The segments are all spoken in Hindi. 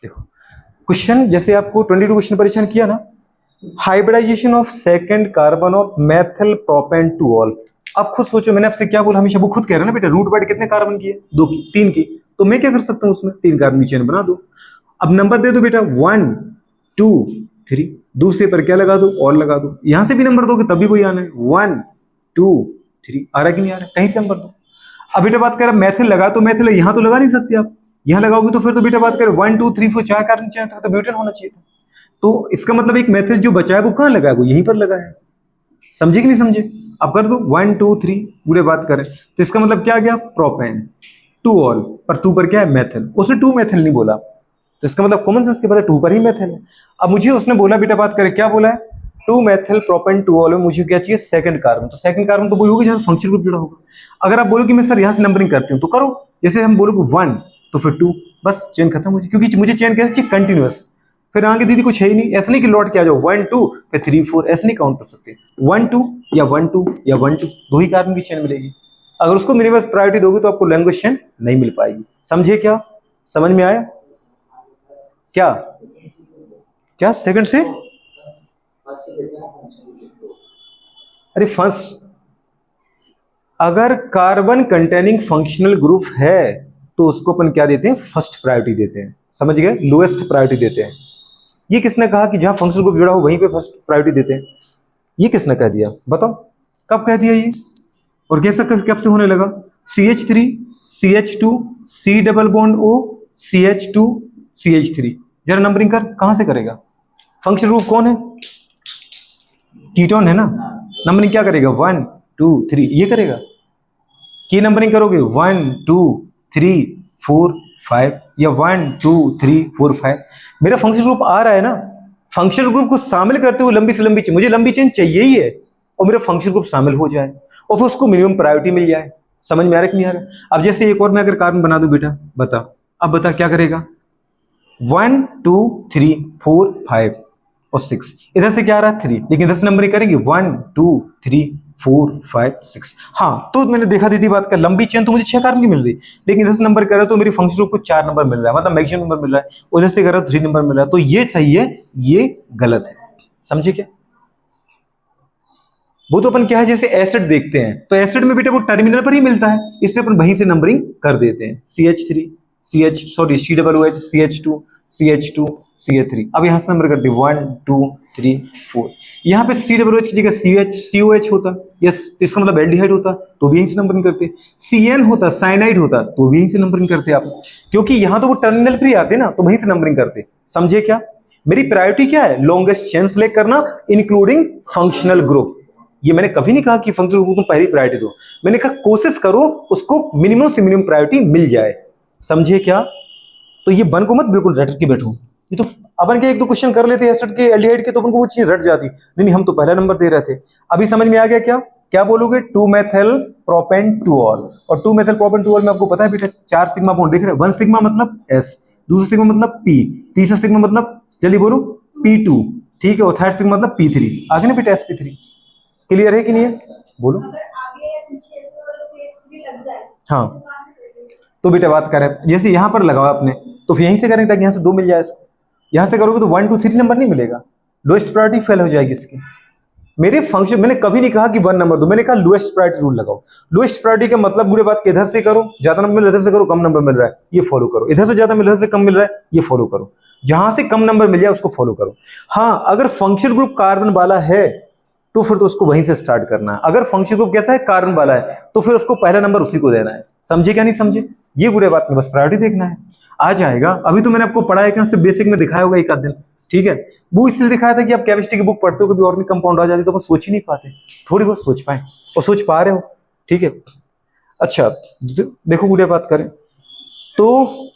देखो क्वेश्चन, जैसे आपको 22 क्वेश्चन परेशान किया ना, hybridization of second carbon of methyl propane two ol. अब खुद सोचो, मैंने आपसे क्या बोला, हमेशा वो खुद कह रहे हैं ना बेटा, रूट वर्ड कितने कार्बन की है, 2 की, 3 की, तो मैं क्या कर सकता हूं, उसमें 3 कार्बन की चेन बना दो। अब नंबर दे दो बेटा 1 2 3, दूसरे पर क्या लगा दो, और लगा दो। यहां से भी नंबर दोगे तभी वही आना है, 1 2 3, आ रहा कि नहीं आ रहा, कहीं से नंबर दो। अब बेटा बात कर मैथिल लगा, तो मैथिल यहां तो लगा नहीं सकते आप, यहां लगाओगे तो फिर तो बेटा बात करें 1 2 3 4 4 कार्बन चाहिए था, तो ब्यूटेन होना चाहिए था। तो इसका मतलब एक मैथिल जो बचा है वो कहां लगा है, वो यहीं पर लगा है। समझे कि नहीं समझे? अब कर दो 1 2 3 पूरे बात करें तो इसका मतलब क्या गया, प्रोपेन टू ऑल, पर 2 पर क्या है, मैथिल। उसने 2 मैथिल नहीं बोला, तो इसका मतलब कॉमन सेंस के बाद 2 पर ही मैथिल है। अब मुझे उसने बोला बेटा बात करें, क्या बोला है, 2 मैथिल प्रोपेन टू ऑल में मुझे क्या चाहिए, सेकंड कार्बन। तो सेकंड कार्बन तो वही होगी जहां फंक्शनल ग्रुप जुड़ा होगा। अगर आप बोलो कि मैं सर यहां से नंबरिंग करती हूं तो करो, जैसे हम बोलोगे 1 तो फिर 2, बस चेन खत्म हो जाए, क्योंकि मुझे चेन कैसे चाहिए, कंटिन्यूअस। फिर आगे दीदी कुछ है ही नहीं, ऐसा नहीं कि लौट के आ जाओ 1 2 फिर 3 4, ऐसे नहीं काउंट कर सकते। 1 2 या 1 2 या 1 2, दो ही कार्बन की चेन मिलेगी। अगर उसको मिनिमम प्रायोरिटी दोगे तो आपको लैंग्वेज चेन नहीं मिल पाएगी। समझे क्या, समझ में आया क्या? क्या सेकंड से, अरे फर्स्ट, अगर कार्बन कंटेनिंग फंक्शनल ग्रुप है तो उसको अपन क्या देते हैं, फर्स्ट प्रायोरिटी देते हैं। समझ गए, लोएस्ट प्रायोरिटी देते हैं। ये किसने कहा कि जहां फंक्शनल ग्रुप जुड़ा हो वहीं पे फर्स्ट प्रायोरिटी देते हैं? ये किसने कह दिया, बताओ कब कह दिया ये, और कैसा कब से होने लगा? CH3 CH2 C double bond O CH2 CH3, जरा नंबरिंग कर, कहां से करेगा? फंक्शनल ग्रुप कौन है, कीटोन है ना। नंबरिंग क्या करेगा, 1 2 3 ये करेगा। की नंबरिंग करोगे 1 2 3 4 5 या 1 2 3 4 5, मेरा फंक्शनल ग्रुप आ रहा है ना। फंक्शनल ग्रुप को शामिल करते हुए लंबी से लंबी चेन, मुझे लंबी चेन चाहिए ही है, और मेरा फंक्शनल ग्रुप शामिल हो जाए और फिर उसको मिनिमम प्रायोरिटी मिल जाए। समझ में आ रहा है कि नहीं आ रहा? अब जैसे एक और मैं अगर कार्बन बना दूं बेटा, बता, अब बता क्या करेगा, 1 2 3 4 5 और 6, इधर से क्या आ रहा है 3, लेकिन इधर से नंबरिंग करेंगे 1 2 3 4 5 6। हाँ तो मैंने देखा दीदी बात का, लंबी चेन तो मुझे 6 कार्बन की मिल रही, लेकिन इधर से नंबर कर रहा है तो मेरी फंक्शनल ग्रुप को 4 नंबर मिल रहा है, मतलब मैक्सिमम नंबर मिल रहा है। उधर से कर रहा है 3 नंबर मिल रहा है, तो ये सही है, ये गलत है। समझे क्या? वो तो अपन क्या है, जैसे एसिड देखते हैं तो एसिड में बेटा वो टर्मिनल पर ही मिलता है, इसलिए अपन वहीं से नंबरिंग कर देते हैं, CH3 CH sorry COOH CH2 CH2 CH3। अब यहां से नंबर करते हैं 1 2 3 4, यहाँ पे COOH की जगह COH होता, यस, इसका मतलब एल्डिहाइड होता तो भी यहीं से नंबरिंग करते। CN होता, साइनाइड होता, तो भी यहीं से नंबरिंग करते आप, क्योंकि यहां तो वो टर्मिनल पर ही आते ना, तो वहीं से नंबरिंग करते। समझे क्या? मेरी प्रायोरिटी क्या है, लॉन्गेस्ट चेन सेलेक्ट करना इंक्लूडिंग फंक्शनल ग्रुप। ये मैंने कभी नहीं कहा कि फंक्शनल ग्रुप को पहली प्रायोरिटी दो, मैंने कहा कोशिश करो उसको मिनिमम से मिनिमम प्रायोरिटी मिल जाए। समझे क्या? तो ये बन को मत बिल्कुल रट के बैठो, ये तो अपन के एक दो क्वेश्चन कर लेते हैं एसिड के एल्डिहाइड के तो अपन को वो चीज रट जाती, नहीं नहीं हम तो पहला नंबर दे रहे थे। अभी समझ में आ गया क्या? क्या बोलोगे, 2 मेथिल प्रोपेन टू ऑल, और 2 मेथिल प्रोपेन टू ऑल में आपको पता है बेटा 4 सिग्मा बॉन्ड देख रहे हैं, 1 सिग्मा मतलब S, दूसरा सिग्मा मतलब P, तीसरा सिग्मा मतलब जल्दी बोलो P2, ठीक है, और थर्ड सिग्मा मतलब P3। आगे ना बेटा sp3, क्लियर है कि नहीं है, बोलो। हाँ तो बेटा बात करें, जैसे यहां पर लगाओ आपने तो फिर यहीं से करेंगे ताकि यहां से 2 मिल जाए इसको, यहां से करोगे तो 1 2 3 नंबर नहीं मिलेगा, लोएस्ट प्रायोरिटी फेल हो जाएगी इसकी। मेरे फंक्शन मैंने कभी नहीं कहा कि 1 नंबर दो, मैंने कहा लोएस्ट प्रायोरिटी रूल लगाओ। लोएस्ट प्रायोरिटी का मतलब बुरे बात के इधर से करो ज्यादा नंबर मिल रहा है, इधर से करो कम नंबर मिल रहा है, ये फॉलो करो, इधर से ज्यादा मिल रहा है, इधर से कम मिल रहा है, ये फॉलो करो, जहां से कम नंबर मिल जाए उसको फॉलो करो। हाँ अगर फंक्शन ग्रुप कार्बन वाला है तो फिर तो उसको वहीं से स्टार्ट करना है, अगर फंक्शन ग्रुप कैसा है, कार्बन वाला है, तो फिर उसको पहला नंबर उसी को देना है। समझे क्या नहीं समझे? ये बुरे बात में बस प्रायोरिटी देखना है, आ जाएगा। अभी तो मैंने आपको पढ़ाया कि सिर्फ बेसिक में दिखाया होगा एक आध दिन, ठीक है, वो इसलिए दिखाया था कि आप केमिस्ट्री की बुक पढ़ते हो कभी ऑर्गेनिक कंपाउंड आ जाती तो अपन सोच ही नहीं पाते, थोड़ी बहुत सोच पाए और सोच पा रहे हो, ठीक है। अच्छा देखो बुढ़िया बात करें तो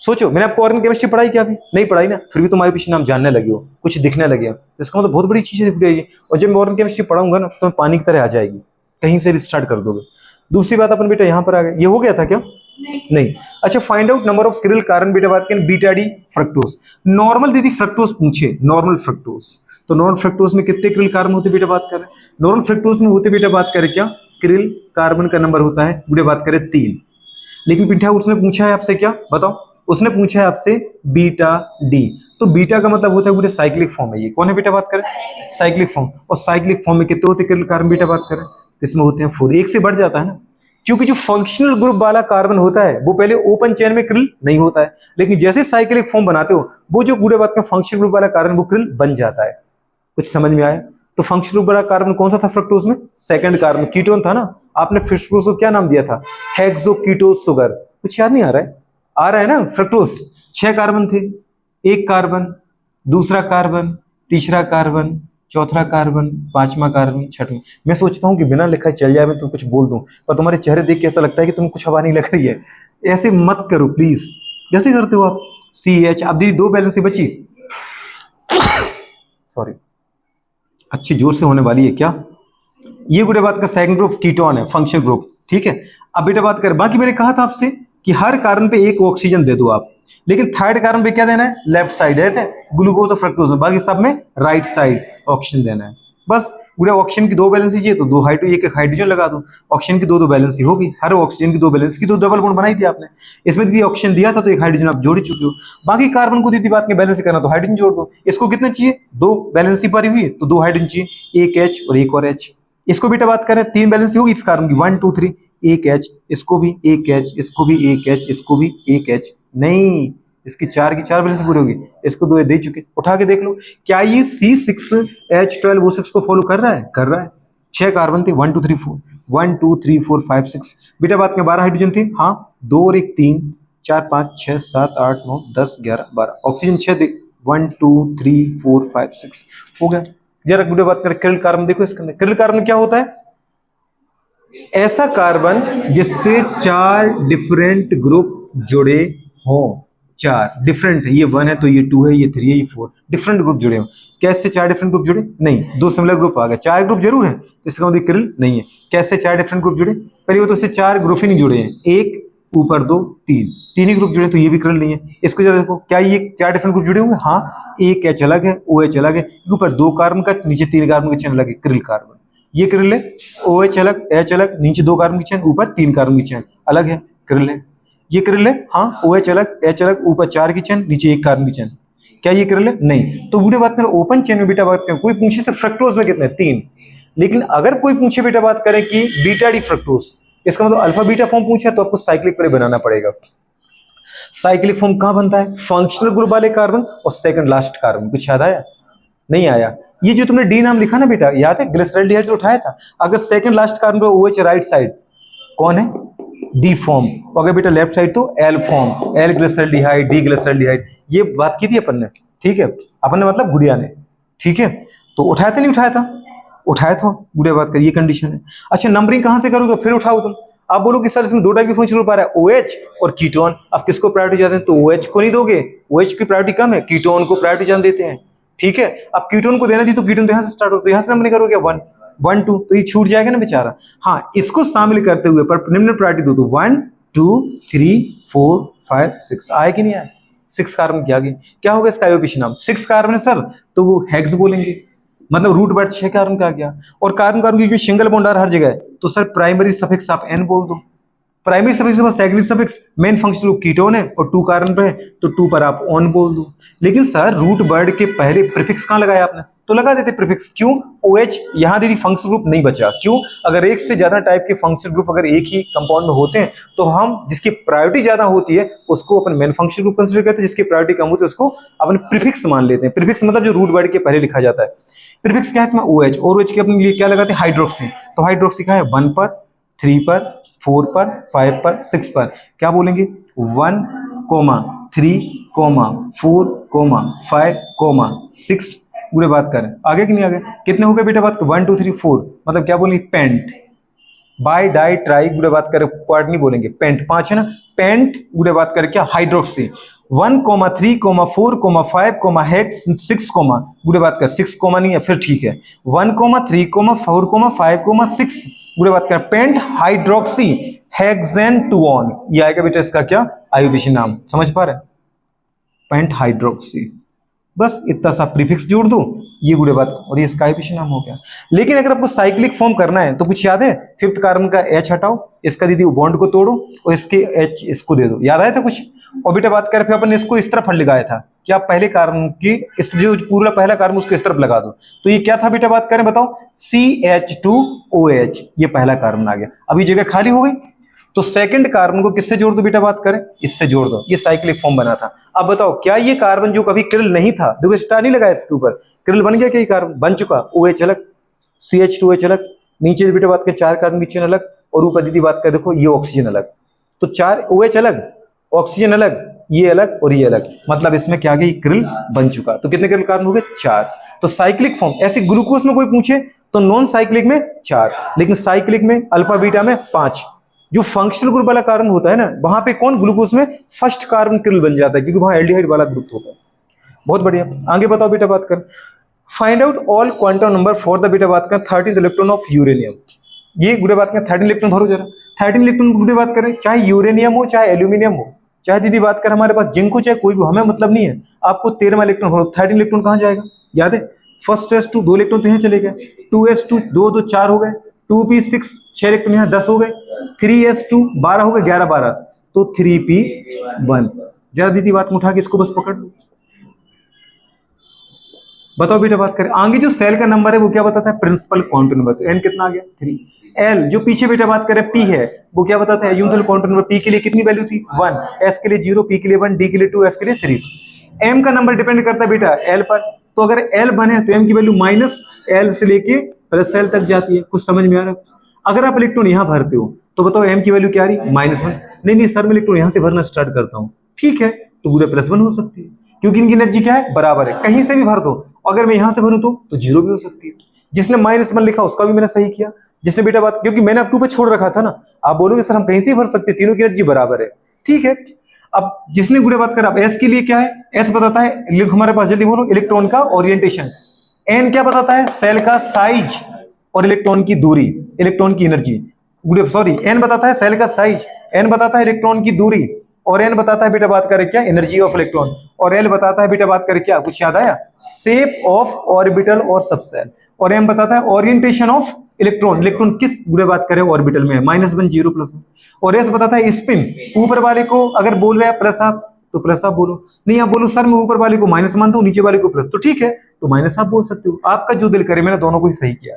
सोचो, मैंने आपको ऑर्गेनिक केमिस्ट्री पढ़ाई क्या? अभी नहीं पढ़ाई ना, फिर भी तुम्हारे पीछे नाम जानने लगे हो, कुछ दिखने लगे हो, इसका मतलब बहुत बड़ी चीजें दिख गई है। और जब मैं ऑर्गेनिक केमिस्ट्री पढ़ाऊंगा ना तो पानी की तरह आ जाएगी, कहीं से भी स्टार्ट कर दोगे। दूसरी बात अपन बेटा यहाँ पर आ गए, ये हो गया था क्या? नहीं। अच्छा find out number of Kirill carbon बेटा बात करें बीटा डी फ्रक्टोज। नॉर्मल दीदी फ्रक्टोज पूछे, नॉर्मल फ्रक्टोज, तो नॉर्मल फ्रक्टोज में कितने किरिल कार्बन होते बेटा बात करें? नॉर्मल फ्रक्टोज में होते बेटा बात करें क्या, किरिल कार्बन का नंबर होता है बेटा बात करें 3, लेकिन पिंठा उसने पूछा है आपसे क्या बताओ, उसने पूछा है आपसे बीटा डी, तो बीटा का मतलब होता है पूरे साइक्लिक फॉर्म है। ये कौन है बेटा बात करें? Cyclic form. और साइक्लिक फॉर्म में कितने होते हैं कार्बन बेटा बात करें? इसमें होते हैं 4, एक से बढ़ जाता है ना, क्योंकि जो फंक्शनल ग्रुप वाला कार्बन होता है वो पहले ओपन चेन में क्रिल नहीं होता है, लेकिन जैसे साइक्लिक फॉर्म बनाते हो वो जो पूरे बात का फंक्शनल ग्रुप वाला कार्बन वो क्रिल बन जाता है। कुछ समझ में आया? तो फंक्शनल ग्रुप वाला कार्बन कौन सा था फ्रक्टोज में? सेकंड कार्बन, कीटोन था ना। आपने फ्रक्टोज को क्या नाम दिया था? हेक्सोकीटोज सुगर। कुछ याद नहीं आ रहा है? आ रहा है ना? फ्रक्टोज 6 कार्बन थे, एक कार्बन, दूसरा कार्बन, तीसरा कार्बन, चौथा कार्बन, पांचवा कार्बन, छठवीं। मैं सोचता हूं कि बिना लिखा चल जाए मैं तो कुछ बोल दूं, पर तुम्हारे चेहरे देख के ऐसा लगता है कि तुम कुछ हवा नहीं लग रही है। ऐसे मत करो प्लीज, जैसे करते हो आप। CH। अब दीदी 2 बैलेंस बची, सॉरी, अच्छी जोर से होने वाली है क्या? ये गुड़े बात का सेकंड ग्रुप कीटोन है, फंक्शनल ग्रुप, ठीक है। अब बेटा बात करें, बाकी मैंने कहा था आपसे कि हर कार्बन पे एक ऑक्सीजन दे दो आप, लेकिन थर्ड कार्बन पे क्या देना है? लेफ्ट साइड है ग्लूकोज और फ्रक्टोज में, बाकी सब में राइट साइड ऑक्सीजन देना है। बस पूरे ऑक्सीजन की 2 वैलेंसी चाहिए तो 2 एक हाइड्रोजन लगा दो, ऑक्सीजन की 2 वैलेंसी होगी। हर ऑक्सीजन की 2 वैलेंसी की तो डबल बॉन्ड बनाई थी आपने। इसमें दीदी ऑक्सीजन दिया था तो एक हाइड्रोजन आप जोड़ ही चुके हो। बाकी कार्बन को दीदी बात में बैलेंस करना तो हाइड्रोजन जोड़ दो। इसको कितने चाहिए? 2 वैलेंसी भरी हुई तो 2 हाइड्रोजन चाहिए, एक H और एक और H। इसको बेटा बात करें 3 वैलेंसी होगी इस कार्बन की, 1 2 3, एक H, इसको भी एक H, इसको भी एक H, इसको भी एक H। नहीं, इसकी 4 की 4 वैलेंसी पूरी होगी। इसको 2 दे चुके, उठा के देख लो क्या ये C6H12O6 को फॉलो कर रहा है? कर रहा है। 6 कार्बन थे, 1 2 3 4, 1 2 3 4 5 6। बेटा बात में 12 हाइड्रोजन थे, हाँ, 2 और 1 3, 4 5 6 7 8 9 10 11 12, ऑक्सीजन 6 थे, 1 2 3 4 5 6 हो गया। जरा बेटा बात करें क्रिल कार्बन, देखो इसके अंदर क्रिल कार्बन क्या होता है? ऐसा कार्बन जिससे 4 डिफरेंट ग्रुप जुड़े हों। 4 डिफरेंट है, ये 1 है तो ये 2 है, ये 3 है, ये 4, डिफरेंट ग्रुप जुड़े हों। कैसे 4 डिफरेंट ग्रुप जुड़े? नहीं, 2 सिमिलर ग्रुप आ गए, 4 ग्रुप जरूर है, इसका मतलब क्रिल नहीं है। कैसे 4 डिफरेंट ग्रुप जुड़े? पहले वो तो इससे 4 ग्रुप ही नहीं जुड़े हैं, एक ऊपर 2 3, 3 ही ग्रुप जुड़े तो ये भी क्रिल नहीं है। इसको जरा देखो, क्या ये 4 डिफरेंट ग्रुप जुड़े होंगे? हाँ, एक H अलग है, OH अलग है, ऊपर 2 कार्बन का, नीचे 3 कार्बन का चेन अलग है, क्रिल कार्बन। ये क्रिल है, OH अलग, H अलग, नीचे 2 कार्बन की चेन, ऊपर 3 कार्बन की चेन अलग है, क्रिल है। ये क्रिल है, हाँ, OH अलग, H अलग, ऊपर 4 की चेन, नीचे 1 कार्बन की चेन। क्या ये क्रिल है? नहीं। तो बेटा बात करें ओपन चेन में, बेटा बात करें कोई पूछे तो फ्रक्टोज में कितने? 3। लेकिन अगर कोई पूछे बेटा बात करें कि बीटा डी फ्रक्टोज, इसका मतलब अल्फा बीटा फॉर्म पूछा तो आपको साइक्लिक पहले बनाना पड़ेगा। साइक्लिक फॉर्म कहां बनता है? फंक्शनल ग्रुप वाले कार्बन और सेकंड लास्ट कार्बन। कुछ याद आया? नहीं आया? ये जो तुमने डी नाम लिखा ना बेटा, याद है? ग्लिसरॉल्डिहाइड से उठाया था। अगर सेकंड लास्ट कार्बन पे OH राइट साइड कौन है? D form. अगर बेटा लेफ्ट साइड तो L form, L glyceraldehyde, D glyceraldehyde. ये बात की थी अपन ने, ठीक है? अपन ने मतलब गुड़िया ने, ठीक है? तो उठाया था नहीं उठाया था? उठाया था, गुड़िया बात करिए, कंडीशन है। अच्छा, नंबरिंग कहां से करोगे? फिर उठाओ तुम। आप बोलो कि सर इसमें 2 टाइप के फंक्शनल ग्रुप आ रहा है, OH और कीटोन। अब किसको प्रायोरिटी ज्यादा है? तो OH को नहीं दोगे, OH की प्रायोरिटी कम है, कीटोन को प्रायोरिटी ज्यादा देते हैं, ठीक है? अब कीटोन को देना दी तो कीटोन तो यहां से स्टार्ट होता है, यहां से नंबरिंग करोगे 1 1 2, तो ये छूट जाएगा ना बेचारा। हाँ, इसको शामिल करते हुए पर निम्न प्रायोरिटी दो तो 1 2 3 4 5 6 आए कि नहीं आए? 6 कार्बन की आ गई। क्या होगा इसका आईयूपीएसी नाम? 6 कार्बन है सर तो वो हेक्स बोलेंगे, मतलब रूट वर्ड 6 कार्बन का आ गया। और कार्बन कार्बन की जो सिंगल बॉन्ड आ रहा है हर जगह तो सर प्राइमरी सफिक्स आप एन बोल दो। प्राइमरी सफिक्स के बाद secondary suffix, main functional group ketone है और 2 कार्बन पे है तो 2 पर आप ऑन बोल दो। लेकिन सर रूट वर्ड के पहले प्रीफिक्स कहां लगाया आपने? तो लगा देते प्रीफिक्स। क्यों? OH यहां दीदी फंक्शनल ग्रुप नहीं बचा। क्यों? अगर एक से ज्यादा टाइप के फंक्शनल ग्रुप अगर एक ही कंपाउंड में होते हैं तो हम जिसकी प्रायोरिटी ज्यादा होती है उसको अपन मेन फंक्शनल ग्रुप कंसीडर करते हैं, जिसकी प्रायोरिटी कम होती है उसको अपन प्रीफिक्स मान लेते हैं। प्रीफिक्स मतलब जो रूट वर्ड के पहले लिखा जाता है। प्रीफिक्स क्या है इसमें? OH, और OH के अपने लिए क्या लगाते हैं? हाइड्रोक्सी। तो हाइड्रोक्सी का है 1 पर 3 पर 4 पर 5 पर 6 पर। क्या बोलेंगे? 1 3 4 5 6। पूरे बात करें आगे कि नहीं आगे? कितने हो गए बेटा बात? 1 2 3 4, मतलब क्या बोलेंगे? पेंट बाई डाई ट्राई, गुड़े बात करें क्वाड नहीं बोलेंगे, पेंट 5 है ना, पेंट। गुड़े बात करें क्या? हाइड्रोक्सी। 1 3 4 5 हेक्स 6, गुड़े बात कर 6 नहीं है फिर ठीक है, 1 3 4 5 6, गुड़े बात कर पेंट हाइड्रोक्सी हेक्सेन टूऑन। ये आएगा बेटा इसका क्या? आईयूपीएसी नाम। समझ पा रहे? Pent hydroxy. बस इतना सा प्रीफिक्स जोड़ दो, ये गुड़े बात और ये इसका एफिशिएंट नाम हो गया। लेकिन अगर आपको साइक्लिक फॉर्म करना है तो कुछ याद है, फिफ्थ कार्बन का H हटाओ, इसका दीदी बॉन्ड को तोड़ो और इसके H इसको दे दो, याद आया था कुछ। और बेटा बात करें फिर अपन ने इसको इस तरफ लगाया था कि आप पहले कार्बन की इस जो पूरा पहला कार्बन उसको इस तरफ लगा दो, तो ये क्या था बेटा बात करें बताओ, CH2OH, ये पहला कार्बन आ गया। अभी जगह खाली हो गई, तो सेकंड कार्बन को किससे जोड़ दो बेटा बात करें, इससे जोड़ दो, ये साइक्लिक फॉर्म बना था। अब बताओ क्या ये कार्बन जो कभी क्रिल नहीं था, देखो स्टार नहीं लगा इसके ऊपर, क्रिल बन गया क्या, ये कार्बन बन चुका, OH अलग, CH2OH अलग, नीचे बेटा बात करें 4 कार्बन की चेन अलग, और ऊपर दीदी बात करें देखो ये ऑक्सीजन अलग, तो 4 OH अलग, ऑक्सीजन अलग, ये अलग और ये अलग, मतलब इसमें क्या आ गया, क्रिल बन चुका। तो कितने क्रिल कार्बन हो गए, 4। तो साइक्लिक फॉर्म, ऐसे ग्लूकोज में कोई पूछे तो नॉन साइक्लिक में 4, लेकिन साइक्लिक में अल्फा बीटा में 5। जो फंक्शनल ग्रुप वाला कार्बन होता है ना, वहां पे कौन ग्लूकोज में फर्स्ट कार्बन क्रिल बन जाता है, क्योंकि वहां एल्डिहाइड वाला ग्रुप होता है। बहुत बढ़िया, आगे बताओ बेटा बात कर, find out all quantum number for the बेटा बात कर 13th इलेक्ट्रॉन ऑफ यूरेनियम। ये गुड़े बात करें 13 इलेक्ट्रॉन भरो जरा, 13 इलेक्ट्रॉन गुड़े बात करें, चाहे यूरेनियम हो चाहे एल्यूमिनियम हो, चाहे दीदी बात कर हमारे पास जिंक हो चाहे कोई भी, हमें मतलब नहीं है, आपको 13वां इलेक्ट्रॉन भरो। 13 इलेक्ट्रॉन कहां जाएगा, याद है, फर्स्ट S2 2 इलेक्ट्रॉन तो यहां चले गए, 2S2 2 2 4 हो गए, 2p6 6 इलेक्ट्रॉन यहां 10 हो गए, 3S2 12 हो गए, 11 12, तो 3p1। जरा दीदी बात में उठा के इसको बस पकड़ लो, बताओ बेटा बात करें, आगे जो सेल का नंबर है वो क्या बताता है, प्रिंसिपल क्वांटम नंबर, तो n कितना आ गया 3। L जो पीछे बेटा बात करें P है, वो क्या बताता है, यूनिवर्सल क्वांटम नंबर, P के लिए कितनी वैल्यू थी 1, S के लिए 0, P के लिए 1, D के लिए 2, F के लिए 3। M का नंबर डिपेंड करता है बेटा L पर, तो अगर L 1 है तो M की वैल्यू -L से लेके +L तक जाती है, कुछ समझ में आ रहा है। अगर आप इलेक्ट्रॉन यहां भरते हो तो बताओ M की वैल्यू क्या आ रही, -1, नहीं सर मैं इलेक्ट्रॉन यहां से भरना स्टार्ट करता हूं, ठीक है, तो पूरे +1 हो सकती है, क्योंकि इनकी एनर्जी क्या है, बराबर है, कहीं से भी भर दो, अगर मैं यहां से भरूं तो 0 भी हो सकती है। जिसने -1 लिखा उसका भी मैंने सही किया, जिसने बेटा बात, क्योंकि मैंने आपके ऊपर छोड़ रखा था ना, आप बोलोगे सर हम कहीं से ही भर सकते, तीनों की एनर्जी बराबर है, ठीक है। अब जिसने गुड़े बात करा, अब S के लिए क्या है, S बताता है, हमारे पास जल्दी बोलो, इलेक्ट्रॉन का ओरिएंटेशन, N क्या बताता है, सेल का साइज और इलेक्ट्रॉन की दूरी, इलेक्ट्रॉन की एनर्जी, सॉरी N बताता है सेल का साइज, N बताता है इलेक्ट्रॉन की दूरी, और N बताता है बेटा बात करें क्या, एनर्जी ऑफ इलेक्ट्रॉन, और L बताता है बेटा बात करें क्या, कुछ याद आया, शेप ऑफ ऑर्बिटल और सबसेल, और M बताता है ओरिएंटेशन ऑफ इलेक्ट्रॉन, इलेक्ट्रॉन किस बुरे बात करें ऑर्बिटल में है, -1 0 +1, और S बताता है स्पिन, ऊपर वाले को अगर बोल रहे हैं प्लस आप तो प्लस आप बोलो, नहीं आप बोलो सर मैं ऊपर वाले को माइनस मानता हूं नीचे वाले को प्लस, तो ठीक है, तो माइनस आप बोल सकते हो, आपका जो दिल करे, मैंने दोनों को ही सही किया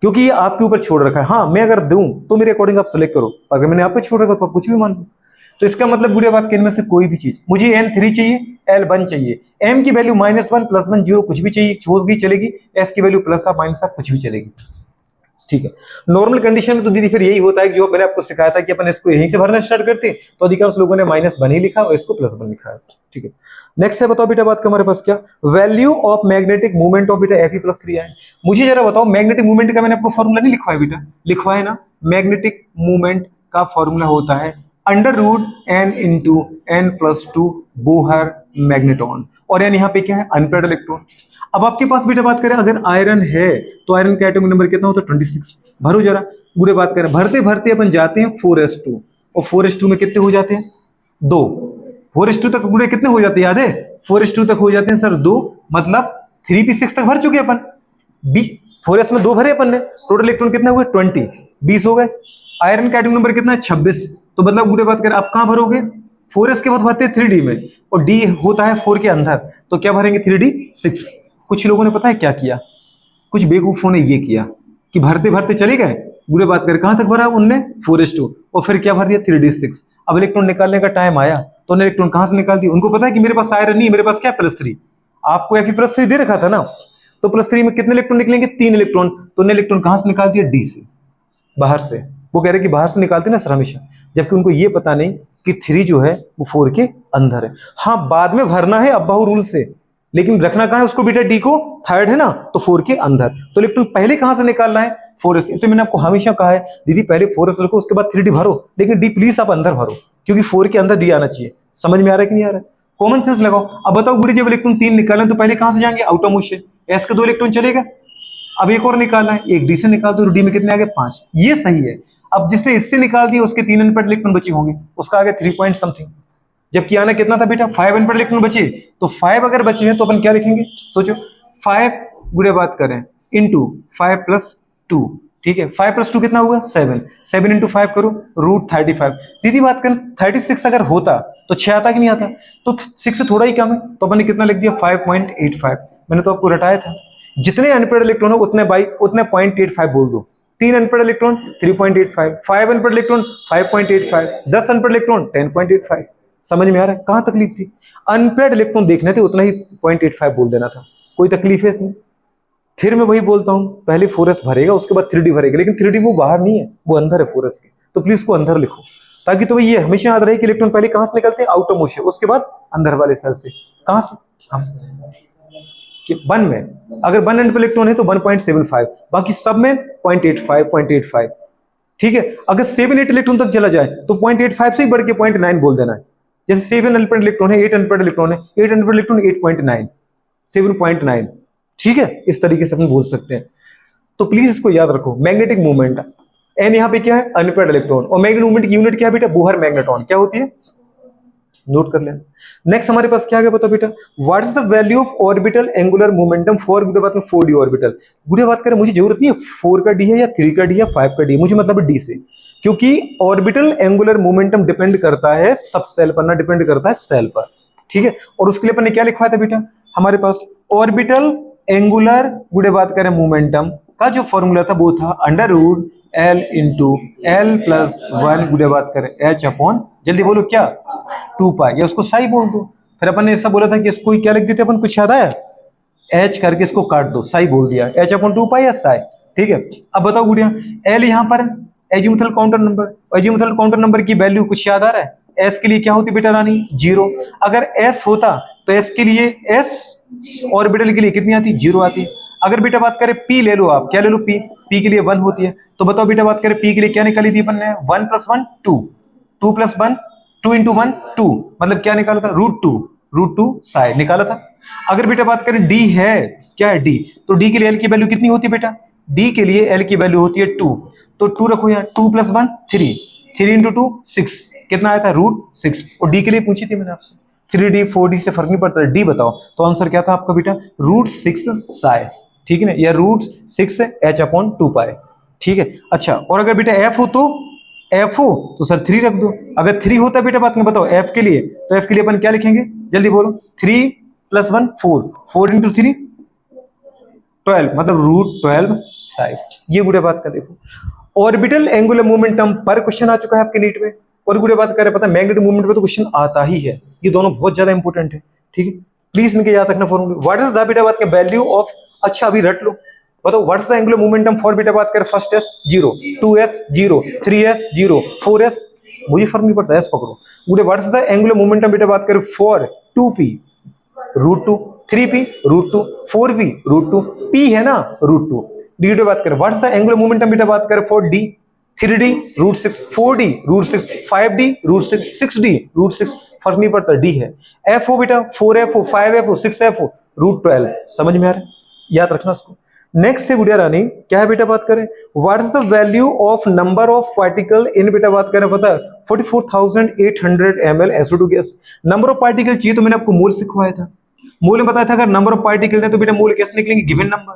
क्योंकि ये आपके ऊपर छोड़ रखा है। हाँ मैं अगर दूं तो मेरे अकॉर्डिंग आप सेलेक्ट करो, अगर मैंने आप पे छोड़ रखा तो आप कुछ भी मान लो। तो इसका मतलब बुरे बात के इनमें से कोई भी चीज, मुझे N3 चाहिए, L1 चाहिए, M की वैल्यू -1 +1 0 कुछ भी चाहिए, छोड़ गई चलेगी, S की वैल्यू प्लस आप माइनस आप कुछ भी चलेगी, ठीक है। नॉर्मल कंडीशन में तो दीदी फिर यही होता है कि जो मैंने आपको सिखाया था कि अपन इसको यहीं से भरना स्टार्ट करते, तो अधिकांश लोगों ने -1 ही लिखा और इसको +1 लिखा है, ठीक है। नेक्स्ट है बताओ बेटा बात का हमारे पास क्या, value of magnetic movement of बेटा Fe+3 है। मुझे जरा बताओ मैग्नेटिक मूवमेंट का मैंने आपको फॉर्मूला नहीं लिखवाया बेटा, लिखवाया ना, मैग्नेटिक मूवमेंट का फॉर्मूला होता है √n × n+2 बोहर मैग्नेटॉन, और n यहाँ पे क्या है, अनपेयर्ड इलेक्ट्रॉन। अब आपके पास बेटा बात करें अगर आयरन है तो आयरन का एटॉमिक नंबर कितना होता है 26, भरो जरा, पूरे बात करें, भरते भरते अपन जाते हैं 4s2, और 4s2 में कितने हो जाते हैं 2, 4s2 तक पूरे कितने हो जाते हैं याद है, 4s2 तक हो जाते हैं सर 2, मतलब 3p6 तक भर चुके अपन, 4s में 2 भरे अपन ने, टोटल इलेक्ट्रॉन कितने हुए 20, 20 हो गए। आयरन का एटॉमिक नंबर कितना है 26, तो मतलब पूरे बात करें आप कहां भरोगे, 4s के बाद भरते हैं 3d में, और d होता है 4 के अंदर, तो क्या भरेंगे 3d 6। कुछ लोगों ने पता है क्या किया, कुछ बेवकूफों ने ये किया कि भरते भरते चले गए, बुरे बात करें कहां तक भरा उनने 4s2, और फिर क्या भर दिया 3d6। अब इलेक्ट्रॉन निकालने का टाइम आया तो उन्हें इलेक्ट्रॉन कहां से निकाल दिया, उनको पता है कि मेरे पास आयरन नहीं, मेरे पास क्या +3, आपको Fe+3 दे रखा था ना, तो +3 में कितने इलेक्ट्रॉन निकलेंगे 3 इलेक्ट्रॉन, तो उन्हें इलेक्ट्रॉन कहां से निकाल दिया d से, बाहर से। वो कह रहे कि बाहर से निकालते ना सर हमेशा, जबकि उनको ये पता नहीं कि 3 जो है वो 4 के अंदर है। हाँ बाद में भरना है अब्बाहू रूल से, लेकिन रखना कहां है उसको बेटा, डी को, थर्ड है ना, तो 4 के अंदर, तो इलेक्ट्रॉन पहले कहां से निकालना है 4s। इसलिए मैंने आपको हमेशा कहा है दीदी पहले 4s रखो उसके बाद 3d भरो, लेकिन d प्लीज आप अंदर भरो, क्योंकि 4 के अंदर d आना चाहिए। समझ में आ रहा है कि नहीं आ रहा है, कॉमन सेंस लगाओ। अब बताओ गुड़ी जब इलेक्ट्रॉन 3 निकालें तो पहले कहां से जाएंगे, आउट ऑफ मोशन, s के 2 इलेक्ट्रॉन चलेगा, अब एक और निकालना है, एक d से निकाल दो, d में कितने आ गए 5, ये सही है। अब जिसने इससे निकाल दिया उसके 3 अनपेयर्ड इलेक्ट्रॉन बचे होंगे, उसका आ गया 3 पॉइंट समथिंग, जबकि आना कितना था बेटा, 5 अनपेड इलेक्ट्रॉन बचे, तो 5 अगर बचे हैं तो अपन क्या लिखेंगे, सोचो 5 गुणे बात करें इनटू 5 प्लस 2, ठीक है, 5 प्लस 2 कितना हुआ 7, 7 इंटू 5 करो √35। दीदी बात करें 36 अगर होता तो 6 आता कि नहीं आता, तो 6 से थोड़ा ही कम है, तो अपन ने कितना लिख दिया 5.85। मैंने तो आपको रटाया था, जितने अनपेड इलेक्ट्रॉन हो उतने 0.85 बोल दो। 3 unpaired electron 3.85, 5 unpaired electron 5.85, 10 unpaired electron 10.85। समझ में आ रहा है कहां तकलीफ थी, अनपेड इलेक्ट्रॉन देखने थे उतना ही 0.85 बोल देना था, कोई तकलीफ है इसमें। फिर मैं वही बोलता हूं, पहले 4s भरेगा उसके बाद 3D भरेगा, लेकिन 3D वो बाहर नहीं है, वो अंदर है 4s के, तो प्लीज को अंदर लिखो, ताकि तुम्हें ये हमेशा याद रहे कि इलेक्ट्रॉन पहले कहां से निकलते हैं, आउटर मोस्ट से, उसके बाद अंदर वाले सेल से। कहां से, हम कि 1 में अगर 1 अनपेड इलेक्ट्रॉन है तो 1.75, बाकी सब में 0.85, ठीक है। अगर 7-8 इलेक्ट्रॉन तक चला जाए तो 0.85 से ही बढ़ के 0.9 बोल देना है। जैसे 7 अनपेड इलेक्ट्रॉन है, 8 अनपेड इलेक्ट्रॉन है, 8 अनपेड इलेक्ट्रॉन 8.9, 7.9, ठीक है, इस तरीके से अपन बोल सकते हैं। तो प्लीज इसको याद रखो, मैग्नेटिक मूवमेंट, एन यहाँ पे क्या है अनपेड इलेक्ट्रॉन, और मैग्नेटिक मूवमेंट की यूनिट क्या है बेटा, बोहर मैग्नेटॉन, क्या होती है, नोट कर लेना। नेक्स्ट हमारे पास क्या आ गया, बताओ बेटा, what is the value of orbital angular momentum for, गुड़े बात में 4d ऑर्बिटल। गुड़े बात करें मुझे जरूरत नहीं है 4 का डी है या 3 का डी या 5 का डी, मुझे मतलब है डी से, क्योंकि ऑर्बिटल एंगुलर मोमेंटम डिपेंड करता है सब सेल पर, ना डिपेंड करता है सेल पर, ठीक है। और उसके लिए अपन ने क्या लिखवाया था बेटा, हमारे पास ऑर्बिटल एंगुलर गुड़े बात करें मोमेंटम का जो फॉर्मूला था वो था √L इंटू L प्लस 1 गुड़े बात करें H अपॉन, जल्दी बोलो क्या, 2 पाई, या उसको साई बोल दो। फिर अपन ने ऐसा बोला था कि इसको क्या लिख देते अपन, कुछ याद आया, H करके इसको काट दो, साई बोल दिया, H अपॉन 2 पाई या साई, ठीक है। अब बताओ गुड़िया, L यहाँ पर azimuthal counter number, azimuthal counter number की वैल्यू कुछ याद आ रहा है, S के लिए क्या होती बेटा रानी 0, अगर S होता तो S के लिए, S ऑर्बिटल के लिए कितनी आती, 0 आती। अगर बेटा बात करें P ले लो आप, क्या ले लो P, P के लिए 1 होती है, तो बताओ बेटा बात करें P के लिए क्या निकाली थी अपन ने, 1 + 1 2, 2 + 1 2 × 1 2, मतलब क्या निकाला था √2 साई निकाला था। अगर बेटा बात करें D है, क्या है D, तो D के लिए L की वैल्यू कितनी होती है बेटा, D के लिए L की वैल्यू होती है 2, तो 2 रखो यहाँ, 2 + 1 3, 3 × 2 6, कितना आया था √6। और D के लिए पूछी थी मैंने आपसे, 3D 4D से फर्क नहीं पड़ता, D बताओ, तो आंसर क्या था आपका बेटा √6 साई, ठीक है ना, या √6 H अपॉन 2 पाई, ठीक है। अच्छा, और अगर बेटा F हो तो सर 3 रख दो, अगर 3 होता है बेटा बात में बताओ F के लिए, तो F के लिए अपन क्या लिखेंगे, जल्दी बोलो, 3 + 1 4, 4 × 3 12, मतलब √12 साई। ये गुड़े बात का देखो, ऑर्बिटल एंगुलर मोमेंटम पर क्वेश्चन आ चुका है आपके नीट में, और गुड़े बात करें पता है मैग्नेटिक मूवमेंट पे तो क्वेश्चन आता ही है, ये दोनों बहुत ज्यादा इंपॉर्टेंट है, ठीक है। प्लीज इनके याद रखना फॉर्मूला, व्हाट इज द बेटा बात के वैल्यू ऑफ, अच्छा अभी रट लो, बताओ what's the angular momentum for बेटा बात करें first S 0, 2S 0, 3S 0, 4S, मुझे फर्क नहीं पड़ता, S पकड़ो। गुड़े व्हाट्स द एंगुलर मोमेंटम बेटा बात करें for 2P √2, 3P √2, 4P √2, P है ना √2, D बात करें व्हाट्स द एंगुलर मोमेंटम बेटा बात करें for D, 3D √6, 4D √6, 5D √6, 6D √6, फर्क नहीं पड़ता, D है। F हो बेटा 4F हो, 5F हो, 6F हो, √12, समझ में आ रहा है, याद रखना इसको। नेक्स्ट से गुड़िया रानी क्या है बेटा बात करें, what is the value of number of particle in बेटा बात करें पता है 44,800 ml SO2 gas. Number of particle चाहिए तो मैंने आपको मोल सिखवाया था, मोल में बताया था अगर नंबर ऑफ पार्टिकल है तो बेटा मोल कैसे निकलेंगे, गिवन नंबर,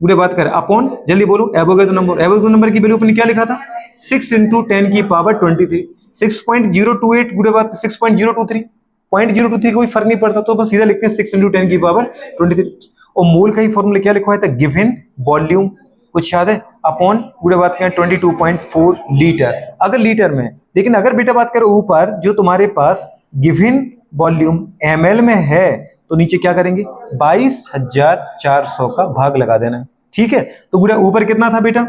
पूरे बात करें अपॉन, जल्दी बोलो एवोगैड्रो नंबर, एवोगैड्रो नंबर की वैल्यू अपन क्या लिखा था 6 × 10 की पावर 23, 6.028 गुड़े बात 6.023, 0.023 कोई फर्क नहीं पड़ता, तो बस सीधा लिखते हैं 6 × 10 की पावर 23। और मोल का ही फॉर्मूला क्या लिखवाया था, गिवन वॉल्यूम, कुछ याद है, अपॉन पूरे बात करें 22.4 लीटर, अगर लीटर में, लेकिन अगर बेटा बात करें ऊपर जो तुम्हारे पास गिवन वॉल्यूम ml में है तो नीचे क्या करेंगे 22,400 का भाग लगा देना, ठीक है। तो गुड़ा ऊपर कितना था बेटा,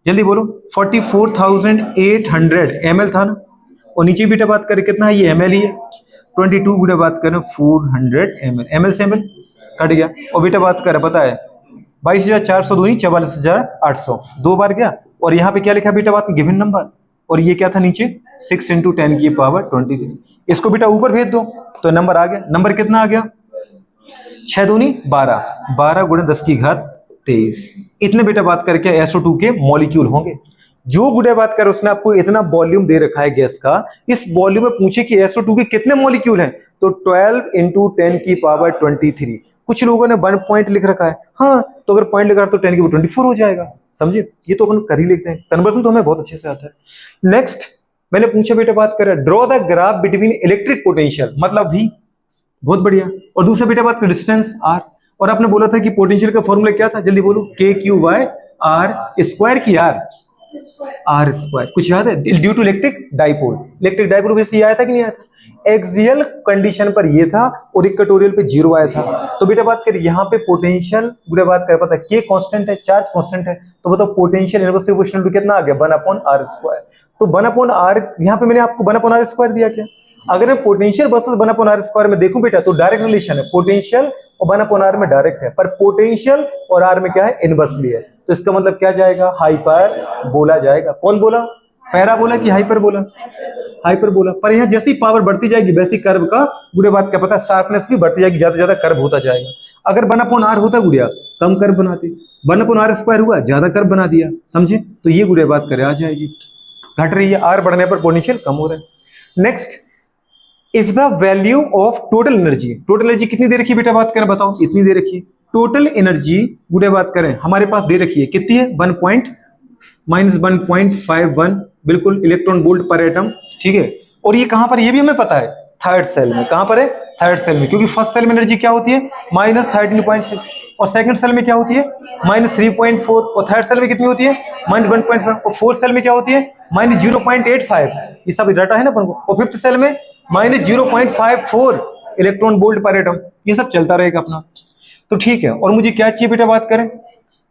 जल्दी बोलो 44,800 ml था ना, और नीचे बेटा बात करें कितना है, ये ml ही है, 22 गुड़ा बात करें 400 ml, ml से ml कट गया, और बेटा बात करें पता है 22,400 दूनी 44,800, 2 बार गया, और यहाँ पे क्या लिखा बेटा बात में गिवन नंबर, और ये क्या था नीचे 6 × 10 की पावर 23, इसको बेटा ऊपर भेज दो तो नंबर आ गया, नंबर कितना आ गया 6 दूनी 12, 12 × 10 की घात 23, इतने बेटा बात करके SO2 के मॉलिक्यूल होंगे। जो गुड़िया बात कर उसने आपको इतना वॉल्यूम दे रखा है गैस का, इस वॉल्यूम में पूछे कि SO2 के कितने मॉलिक्यूल हैं, तो 12 × 10 की पावर 23। कुछ लोगों ने 1 पॉइंट लिख रखा है, हाँ तो अगर पॉइंट लिखा तो 10 की पावर 24 हो जाएगा, समझे, ये तो अपन कर ही लेते हैं, कन्वर्जन तो हमें बहुत अच्छे से आता है। नेक्स्ट मैंने पूछा बेटा बात कर draw the graph between electric potential, मतलब V, बहुत बढ़िया, और दूसरा बेटा बात कर डिस्टेंस R, और आपने बोला था कि पोटेंशियल का फॉर्मूला क्या था, जल्दी बोलो, KQ/R² की R², कुछ याद है, ड्यू टू इलेक्ट्रिक डाइपोल वैसे आया था कि नहीं आया था, एक्सियल कंडीशन पर ये था और इक्वेटोरियल पे 0 आया था। तो बेटा बात कर यहाँ पे पोटेंशियल बुरा बात कर पता है K कांस्टेंट है, चार्ज कांस्टेंट है, तो बताओ पोटेंशियल इनवर्सली प्रोपोर्शनल टू कितना आ गया 1/R²। तो 1/R, यहाँ पे मैंने आपको 1/R² दिया क्या, अगर मैं पोटेंशियल वर्सेस 1/R² में देखूं बेटा तो डायरेक्ट रिलेशन है, पोटेंशियल और 1/R में डायरेक्ट है, पर पोटेंशियल और R में क्या है, इनवर्सली है, तो इसका मतलब क्या जाएगा, हाइपरबोला जाएगा। कौन बोला, पैराबोला की हाइपरबोला, हाइपरबोला। पर यहाँ जैसी पावर बढ़ती जाएगी वैसी कर्व का बुरे बात क्या पता शार्पनेस भी बढ़ती जाएगी, ज्यादा ज्यादा कर्व होता जाएगा। अगर 1/R होता गुड़िया कम कर्व बनाते, 1/R² हुआ ज्यादा कर्व बना दिया, समझे, तो ये गुड़िया बात करे आ जाएगी, घट रही है, R बढ़ने पर पोटेंशियल कम हो रहा है। Next, if the value of total energy कितनी दे रखी है बेटा बात करें, बताओ, इतनी दे रखी है, टोटल एनर्जी गुड़े बात करें हमारे पास दे रखी है, कितनी है, -1.51 बिल्कुल इलेक्ट्रॉन वोल्ट पर एटम, ठीक है, और ये कहां पर, ये भी हमें पता है, थर्ड सेल में, कहां पर है, थर्ड सेल में, क्योंकि फर्स्ट सेल में एनर्जी क्या होती है -13.6, और सेकंड सेल में क्या होती है -3.4, और थर्ड सेल में कितनी होती है -1.5, और फोर्थ सेल में क्या होती है -0.85, ये सब डाटा है ना अपन को, और फिफ्थ सेल में -0.54 इलेक्ट्रॉन वोल्ट पर एटम, ये सब चलता रहेगा अपना। तो ठीक है, और मुझे क्या चाहिए बेटा बात करें,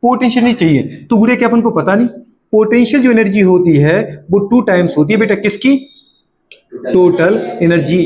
पोटेंशियल नहीं चाहिए, तो गुड़े क्या अपन को पता नहीं, पोटेंशियल जो एनर्जी होती है वो 2 टाइम्स होती है बेटा किसकी, टोटल एनर्जी